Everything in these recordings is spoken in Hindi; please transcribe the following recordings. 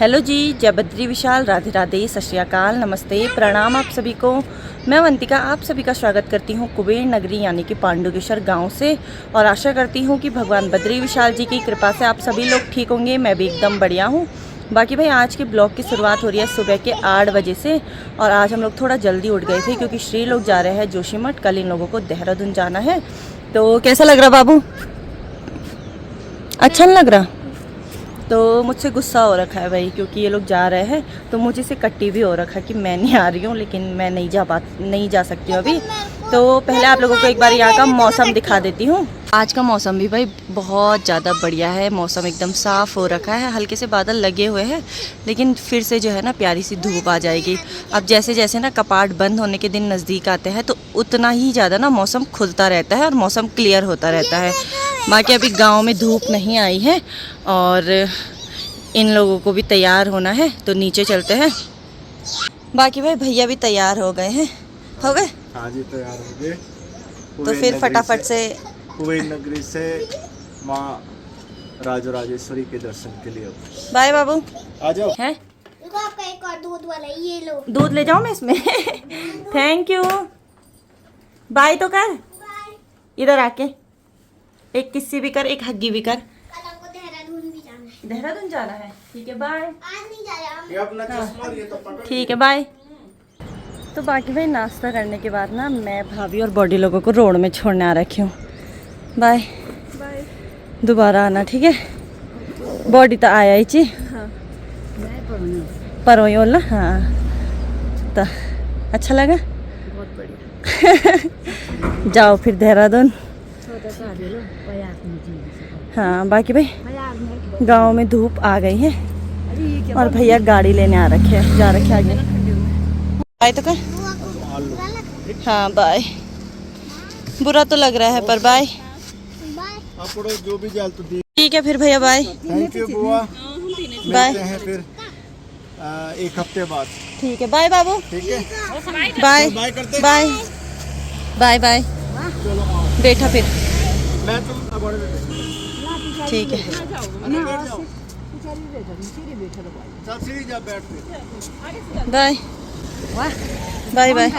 हेलो जी, जय बद्री विशाल, राधे राधे, सत श्री अकाल, नमस्ते, प्रणाम आप सभी को। मैं अवंतिका आप सभी का स्वागत करती हूँ कुबेर नगरी यानी कि पांडुकेश्वर गांव से। और आशा करती हूँ कि भगवान बद्री विशाल जी की कृपा से आप सभी लोग ठीक होंगे। मैं भी एकदम बढ़िया हूँ। बाकी भाई आज के ब्लॉग की शुरुआत हो रही है सुबह के 8 बजे से। और आज हम लोग थोड़ा जल्दी उठ गए थे क्योंकि श्री लोग जा रहे हैं जोशीमठ। कल इन लोगों को देहरादून जाना है। तो कैसा लग रहा बाबू? अच्छा नहीं लग रहा? तो मुझसे गुस्सा हो रखा है भाई, क्योंकि ये लोग जा रहे हैं तो मुझे से कट्टी भी हो रखा है कि मैं नहीं आ रही हूँ। लेकिन मैं नहीं जा सकती हूँ अभी। तो पहले आप लोगों को एक बार यहाँ का मौसम दिखा देती हूँ। आज का मौसम भी भाई बहुत ज़्यादा बढ़िया है। मौसम एकदम साफ़ हो रखा है, हल्के से बादल लगे हुए हैं, लेकिन फिर से जो है ना प्यारी सी धूप आ जाएगी। अब जैसे जैसे ना कपाट बंद होने के दिन नज़दीक आते हैं तो उतना ही ज़्यादा ना मौसम खुलता रहता है और मौसम क्लियर होता रहता है। बाकी अभी गांव में धूप नहीं आई है और इन लोगों को भी तैयार होना है, तो नीचे चलते हैं। बाकी भाई भैया भी तैयार हो गए हैं। हो गए? हाँ जी, तैयार हो गए। तो फिर फटाफट से कुबेर नगरी से माँ राजराजेश्वरी के दर्शन के लिए। बाय बाबू, आ जाओ। हैं? देखो आपका एक और दूध वाला, ये लो। दूध ले जाऊँ मैं इसमें? Thank you. बाय तो कर, इधर आके एक किस्सी भी कर, एक हग्गी भी कर। कल आपको देहरादून भी जाना है। देहरादून जाना है? ठीक है, बाय। आज नहीं जा रहे हम। ये अपना चश्मा ये तो पकड़। ठीक है, बाय। तो बाकी भाई नाश्ता करने के बाद ना मैं भाभी और बॉडी लोगों को रोड में छोड़ने आ रखी हूँ। बाय बाय, दोबारा आना, ठीक है? बॉडी तो आया ही ची परोई ना। हाँ तो अच्छा लगा, बहुत बढ़िया। जाओ फिर देहरादून। हाँ बाकी भाई गांव में धूप आ गई है और भैया गाड़ी लेने आ रखे हैं, जा रखे आगे। बाय तो कर। हाँ बाय। बुरा तो लग रहा है पर बाय। आप जो भी जाल तो दी। ठीक है फिर भैया, बाय। थैंक यू बुआ, बाय। मिलते हैं फिर एक हफ्ते बाद। ठीक है, बाय बाबू। ठीक है, बाय बाय करते। Bye bye bye. बैठा फिर। मैं तुम ठीक है, चल सीढ़ी जा, बैठ फिर। Bye bye bye.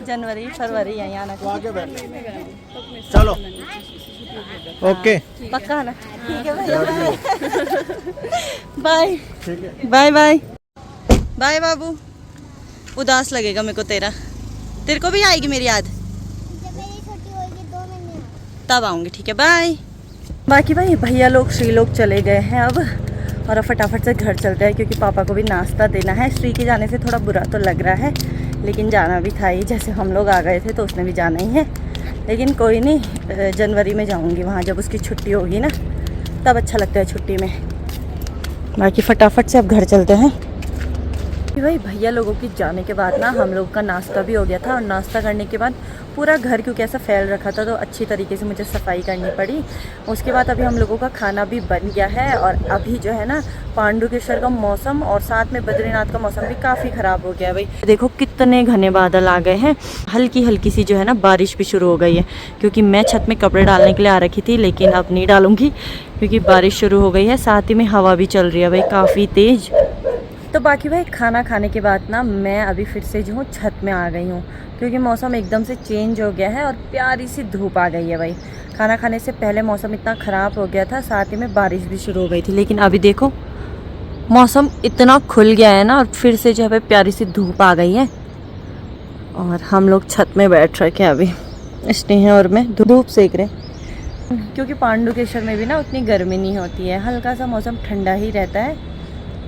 जनवरी फरवरी यहीं आना तो आगे बैठ, चलो ओके। पक्का है ना? ठीक है भैया, बाय। ठीक है, बाय बाय बाय बाबू। उदास लगेगा मेरे को तेरे को भी आएगी मेरी याद? जब मेरी छुट्टी होगी 2 महीने तब आऊँगी, ठीक है, बाय। बाकी भाई भैया लोग श्री लोग चले गए हैं अब, और अब फटाफट से घर चलते हैं क्योंकि पापा को भी नाश्ता देना है। श्री के जाने से थोड़ा बुरा तो लग रहा है, लेकिन जाना भी था ही। जैसे हम लोग आ गए थे तो उसने भी जाना ही है, लेकिन कोई नहीं, जनवरी में जाऊंगी वहाँ जब उसकी छुट्टी होगी ना, तब अच्छा लगता है छुट्टी में। बाकी फटाफट से अब घर चलते हैं। भाई भैया लोगों की जाने के बाद ना हम लोग का नाश्ता भी हो गया था, और नाश्ता करने के बाद पूरा घर क्योंकि ऐसा फैल रखा था तो अच्छी तरीके से मुझे सफाई करनी पड़ी। उसके बाद अभी हम लोगों का खाना भी बन गया है, और अभी जो है ना पांडुकेश्वर का मौसम और साथ में बद्रीनाथ का मौसम भी काफ़ी ख़राब हो गया है। भाई देखो कितने घने बादल आ गए हैं, हल्की हल्की सी जो है ना बारिश भी शुरू हो गई है। क्योंकि मैं छत में कपड़े डालने के लिए आ रखी थी, लेकिन अब नहीं डालूंगी क्योंकि बारिश शुरू हो गई है। साथ ही में हवा भी चल रही है भाई काफ़ी तेज़। तो बाकी भाई खाना खाने के बाद ना मैं अभी फिर से जो हूँ छत में आ गई हूँ, क्योंकि मौसम एकदम से चेंज हो गया है और प्यारी सी धूप आ गई है। भाई खाना खाने से पहले मौसम इतना ख़राब हो गया था, साथ ही में बारिश भी शुरू हो गई थी, लेकिन अभी देखो मौसम इतना खुल गया है ना, और फिर से जो है प्यारी सी धूप आ गई है। और हम लोग छत में बैठ रखे हैं अभी स्नेहा और मैं, धूप सेक रहे, क्योंकि पांडुकेश्वर में भी ना उतनी गर्मी नहीं होती है, हल्का सा मौसम ठंडा ही रहता है।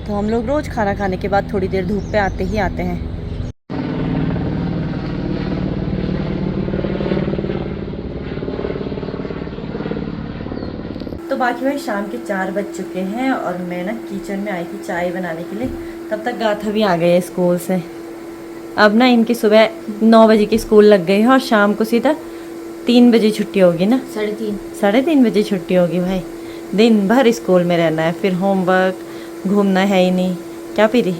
तो हम लोग रोज़ खाना खाने के बाद थोड़ी देर धूप पे आते ही आते हैं। तो बाकी भाई शाम के 4 बज चुके हैं और मैं ना किचन में आई थी चाय बनाने के लिए। तब तक गाथा भी आ गए स्कूल से। अब ना इनकी सुबह 9 बजे की स्कूल लग गई है और शाम को सीधा 3 बजे छुट्टी होगी ना, 3:30 बजे छुट्टी होगी। भाई दिन भर स्कूल में रहना है, फिर होमवर्क, घूमना है ही नहीं। क्या पी रही?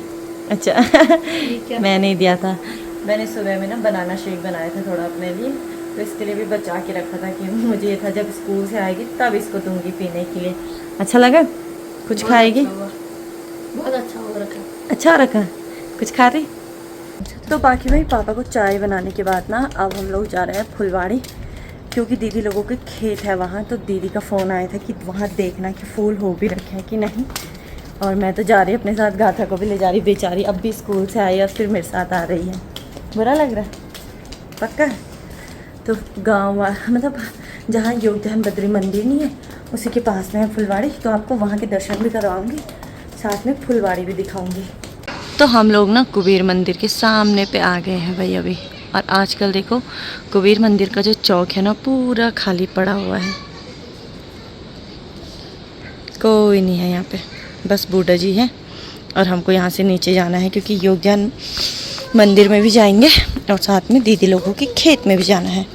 अच्छा मैं नहीं दिया था। मैंने सुबह में ना बनाना शेक बनाया था थोड़ा अपने लिए, तो इसके लिए भी बचा के रखा था कि मुझे ये था जब स्कूल से आएगी तब इसको दूंगी पीने के लिए। अच्छा लगा? कुछ खाएगी? बहुत अच्छा हो रखा। अच्छा रखा। कुछ खा रही? तो बाकी भाई पापा को चाय बनाने के बाद ना अब हम लोग जा रहे हैं फुलवाड़ी, क्योंकि दीदी लोगों के खेत है वहाँ। तो दीदी का फ़ोन आया था कि वहाँ देखना कि फूल हो भी रखे हैं कि नहीं। और मैं तो जा रही अपने साथ, गाथा को भी ले जा रही, बेचारी अब भी स्कूल से आई और फिर मेरे साथ आ रही है। बुरा लग रहा है? पक्का? तो गाँव मतलब जहाँ योग ध्यान बद्री मंदिर नहीं है उसी के पास में है फुलवाड़ी, तो आपको वहाँ के दर्शन भी करवाऊँगी, साथ में फुलवाड़ी भी दिखाऊँगी। तो हम लोग ना कुबेर मंदिर के सामने पे आ गए हैं भाई अभी। और आजकल देखो कुबेर मंदिर का जो चौक है ना पूरा खाली पड़ा हुआ है, कोई नहीं है यहाँ पे, बस बूढ़ा जी है। और हमको यहाँ से नीचे जाना है क्योंकि योग ध्यान मंदिर में भी जाएंगे और साथ में दीदी लोगों के खेत में भी जाना है।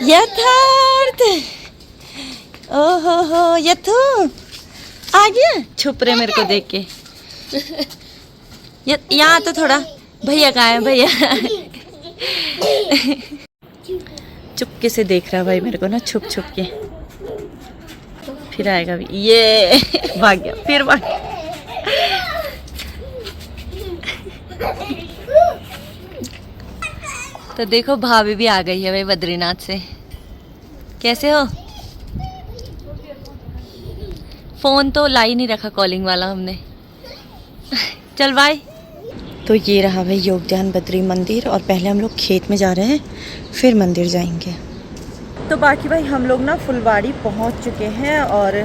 यथार्थ, ओहो हो यथु आ गया, छुप रहे मेरे को देख के। यहाँ तो थोड़ा भैया कहाँ है भैया? चुपके से देख रहा भाई मेरे को ना, छुप छुप के। फिर आएगा भी, ये भाग गया, फिर भाग गया। तो देखो भाभी भी आ गई है भाई बद्रीनाथ से। कैसे हो? फ़ोन तो ला ही नहीं रखा कॉलिंग वाला हमने। चल बाय। तो ये रहा भाई योग ध्यान बद्री मंदिर, और पहले हम लोग खेत में जा रहे हैं फिर मंदिर जाएंगे। तो बाकी भाई हम लोग ना फुलवाड़ी पहुंच चुके हैं और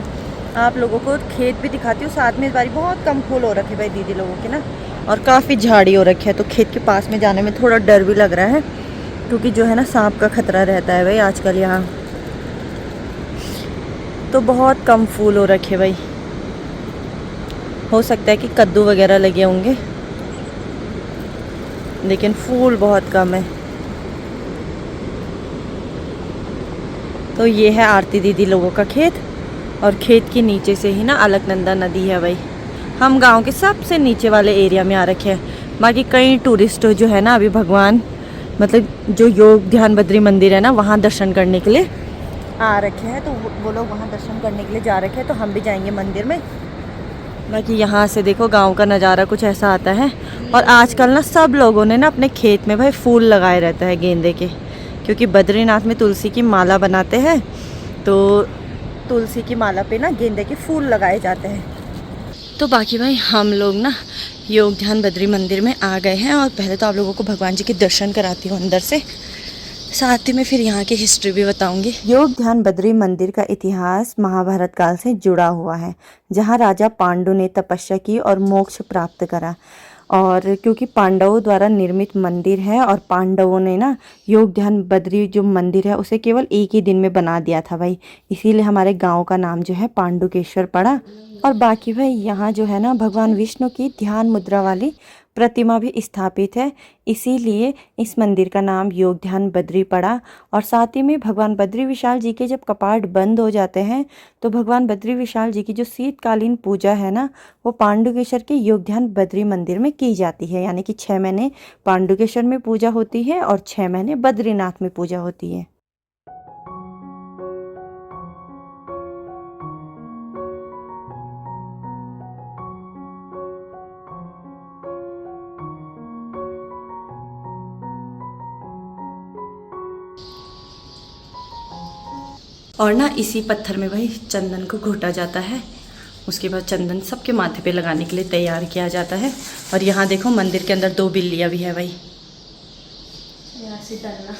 आप लोगों को खेत भी दिखाती हूँ साथ में। इस बारी बहुत कम फूल हो रखे भाई दीदी लोगों के ना, और काफ़ी झाड़ी हो रखी है। तो खेत के पास में जाने में थोड़ा डर भी लग रहा है क्योंकि जो है ना सांप का खतरा रहता है भाई आजकल यहाँ। तो बहुत कम फूल हो रखे भाई, हो सकता है कि कद्दू वगैरह लगे होंगे लेकिन फूल बहुत कम है। तो ये है आरती दीदी लोगों का खेत, और खेत के नीचे से ही ना अलकनंदा नदी है भाई। हम गांव के सबसे नीचे वाले एरिया में आ रखे हैं। बाकी कई टूरिस्ट जो है ना अभी भगवान मतलब जो योग ध्यान बद्री मंदिर है ना वहाँ दर्शन करने के लिए आ रखे हैं, तो वो लोग वहाँ दर्शन करने के लिए जा रखे हैं। तो हम भी जाएंगे मंदिर में। बाकी यहाँ से देखो गांव का नज़ारा कुछ ऐसा आता है। और आजकल ना सब लोगों ने ना अपने खेत में भाई फूल लगाए रहता है गेंदे के, क्योंकि बद्रीनाथ में तुलसी की माला बनाते हैं, तो तुलसी की माला पे ना गेंदे के फूल लगाए जाते हैं। तो बाकी भाई हम लोग ना योग ध्यान बद्री मंदिर में आ गए हैं, और पहले तो आप लोगों को भगवान जी के दर्शन कराती हूँ अंदर से, साथ ही में फिर यहाँ की हिस्ट्री भी बताऊंगी। योग ध्यान बद्री मंदिर का इतिहास महाभारत काल से जुड़ा हुआ है, जहाँ राजा पांडु ने तपस्या की और मोक्ष प्राप्त करा। और क्योंकि पांडवों द्वारा निर्मित मंदिर है, और पांडवों ने ना योग ध्यान बद्री जो मंदिर है उसे केवल एक ही दिन में बना दिया था भाई, इसीलिए हमारे गांव का नाम जो है पांडुकेश्वर पड़ा। और बाकी भाई यहाँ जो है ना भगवान विष्णु की ध्यान मुद्रा वाली प्रतिमा भी स्थापित है, इसीलिए इस मंदिर का नाम योग ध्यान बद्री पड़ा। और साथ ही में भगवान बद्री विशाल जी के जब कपाट बंद हो जाते हैं तो भगवान बद्री विशाल जी की जो शीतकालीन पूजा है ना वो पांडुकेश्वर के योग ध्यान बद्री मंदिर में की जाती है। यानी कि 6 महीने पांडुकेश्वर में पूजा होती है और 6 महीने बद्रीनाथ में पूजा होती है। और ना इसी पत्थर में भाई चंदन को घोटा जाता है, उसके बाद चंदन सबके माथे पे लगाने के लिए तैयार किया जाता है। और यहाँ देखो मंदिर के अंदर 2 बिल्लियाँ भी है भाई। यहाँ से डालना।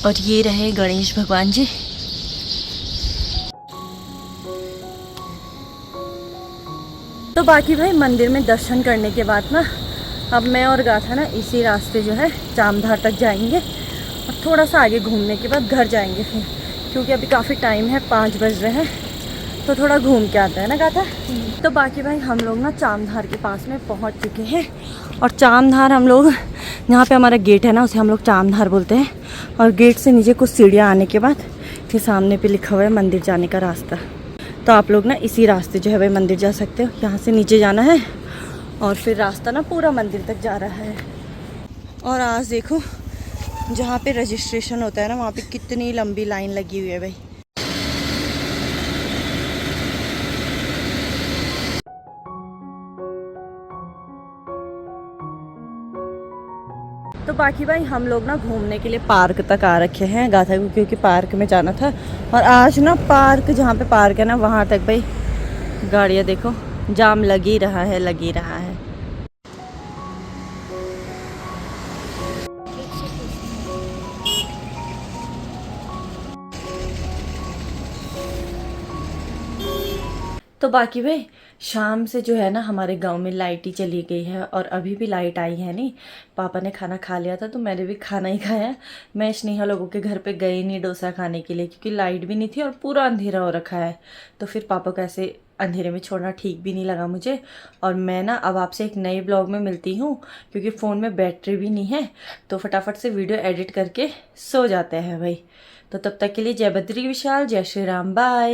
और ये रहे गणेश भगवान जी। तो बाकी भाई मंदिर में दर्शन करने के बाद ना अब मैं और गाथा ना इसी रास्ते जो है चामधार तक जाएंगे, और थोड़ा सा आगे घूमने के बाद घर जाएंगे फिर, क्योंकि अभी काफ़ी टाइम है, 5 बज रहे हैं, तो थोड़ा घूम के आता है ना गाथा। तो बाकी भाई हम लोग ना चामधार के पास में पहुंच चुके हैं। और चामधार हम लोग यहाँ पे हमारा गेट है ना उसे हम लोग चामधार बोलते हैं। और गेट से नीचे कुछ सीढ़ियाँ आने के बाद फिर सामने पे लिखा हुआ है मंदिर जाने का रास्ता। तो आप लोग ना इसी रास्ते जो है भाई मंदिर जा सकते हो। यहाँ से नीचे जाना है और फिर रास्ता ना पूरा मंदिर तक जा रहा है। और आज देखो जहाँ पे रजिस्ट्रेशन होता है ना, वहाँ पे कितनी लंबी लाइन लगी हुई है भाई। तो बाकी भाई हम लोग ना घूमने के लिए पार्क तक आ रखे हैं गाथा को, क्योंकि पार्क में जाना था। और आज ना पार्क, जहाँ पे पार्क है ना, वहाँ तक भाई गाड़ियाँ देखो, जाम लग ही रहा है, लग ही रहा है। तो बाकी भाई शाम से जो है ना हमारे गांव में लाइट ही चली गई है और अभी भी लाइट आई है नहीं। पापा ने खाना खा लिया था तो मैंने भी खाना ही खाया। मैं स्नेहा लोगों के घर पे गई नहीं डोसा खाने के लिए, क्योंकि लाइट भी नहीं थी और पूरा अंधेरा हो रखा है। तो फिर पापा को ऐसे अंधेरे में छोड़ना ठीक भी नहीं लगा मुझे। और मैं ना अब आपसे एक नए ब्लॉग में मिलती हूँ, क्योंकि फ़ोन में बैटरी भी नहीं है। तो फटाफट से वीडियो एडिट करके सो जाते हैं भाई। तो तब तक के लिए जय बद्री विशाल, जय श्री राम, बाय।